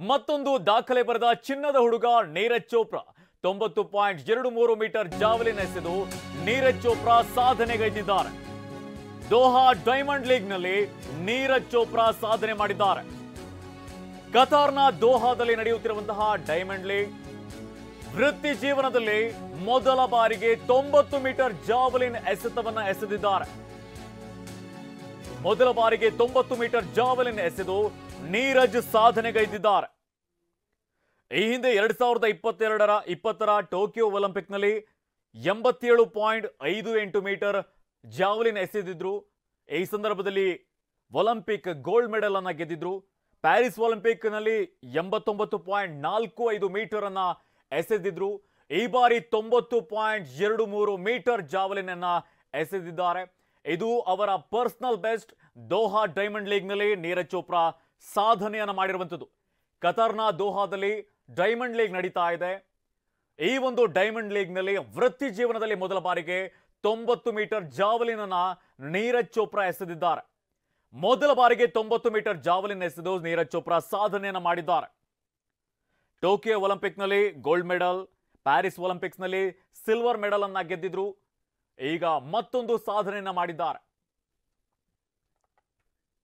ಮತ್ತೊಂದು ದಾಖಲೆ ಬರೆದ ಚಿನ್ನದ ಹುಡುಗ ನೀರಜ್ ಚೋಪ್ರಾ 90.23 ಮೀಟರ್ ಜಾವೆಲಿನ್ ಎಸೆದು ನೀರಜ್ ಚೋಪ್ರಾ ಸಾಧನೆಗೈದಿದ್ದಾರೆ. ದೋಹಾ ಡೈಮಂಡ್ ಲೀಗ್ನಲ್ಲಿ ನೀರಜ್ ಚೋಪ್ರಾ ಸಾಧನೆ ಮಾಡಿದ್ದಾರೆ. ಕತಾರ್ನ ದೋಹಾದಲ್ಲಿ ನಡೆಯುತ್ತಿರುವಂತಹ ಡೈಮಂಡ್ ಲೀಗ್ ವೃತ್ತಿ ಜೀವನದಲ್ಲಿ ಮೊದಲ ಬಾರಿಗೆ 90 ಮೀಟರ್ ಜಾವೆಲಿನ್ ಎಸೆತವನ್ನು ಎಸೆದಿದ್ದಾರೆ. ಮೊದಲ ಬಾರಿಗೆ 90 ಮೀಟರ್ ಜಾವೆಲಿನ್ ಎಸೆದು ನೀರಜ್ ಸಾಧನೆಗೈದಿದ್ದಾರೆ. ಈ ಹಿಂದೆ 2022ರ ಟೋಕಿಯೋ ಒಲಿಂಪಿಕ್ನಲ್ಲಿ 87.58 ಮೀಟರ್ ಜಾವೆಲಿನ್ ಎಸೆದಿದ್ರು. ಈ ಸಂದರ್ಭದಲ್ಲಿ ಒಲಿಂಪಿಕ್ ಗೋಲ್ಡ್ ಮೆಡಲ್ ಅನ್ನ ಗೆದ್ದಿದ್ರು. ಪ್ಯಾರಿಸ್ ಒಲಿಂಪಿಕ್ನಲ್ಲಿ 89.45 ಮೀಟರ್ ಅನ್ನ ಎಸೆದಿದ್ರು. ಈ ಬಾರಿ 90.23 ಮೀಟರ್ ಜಾವೆಲಿನ್ ಅನ್ನ ಎಸೆದಿದ್ದಾರೆ. ಇದು ಅವರ ಪರ್ಸನಲ್ ಬೆಸ್ಟ್. ದೋಹಾ ಡೈಮಂಡ್ ಲೀಗ್ನಲ್ಲಿ ನೀರಜ್ ಚೋಪ್ರಾ ಸಾಧನೆಯನ್ನು ಮಾಡಿರುವಂಥದ್ದು. ಕತಾರ್ನ ದೋಹಾದಲ್ಲಿ ಡೈಮಂಡ್ ಲೀಗ್ ನಡೀತಾ ಇದೆ. ಈ ಒಂದು ಡೈಮಂಡ್ ಲೀಗ್ನಲ್ಲಿ ವೃತ್ತಿ ಜೀವನದಲ್ಲಿ ಮೊದಲ ಬಾರಿಗೆ 90 ಮೀಟರ್ ಜಾವೆಲಿನ್ ಅನ್ನ ನೀರಜ್ ಚೋಪ್ರಾ ಎಸೆದಿದ್ದಾರೆ. ಮೊದಲ ಬಾರಿಗೆ 90 ಮೀಟರ್ ಜಾವೆಲಿನ್ ಎಸೆದು ನೀರಜ್ ಚೋಪ್ರಾ ಸಾಧನೆಯನ್ನು ಮಾಡಿದ್ದಾರೆ. ಟೋಕಿಯೋ ಒಲಿಂಪಿಕ್ನಲ್ಲಿ ಗೋಲ್ಡ್ ಮೆಡಲ್, ಪ್ಯಾರಿಸ್ ಒಲಿಂಪಿಕ್ಸ್ನಲ್ಲಿ ಸಿಲ್ವರ್ ಮೆಡಲ್ ಅನ್ನ ಗೆದ್ದಿದ್ರು. ಈಗ ಮತ್ತೊಂದು ಸಾಧನೆಯನ್ನ ಮಾಡಿದ್ದಾರೆ.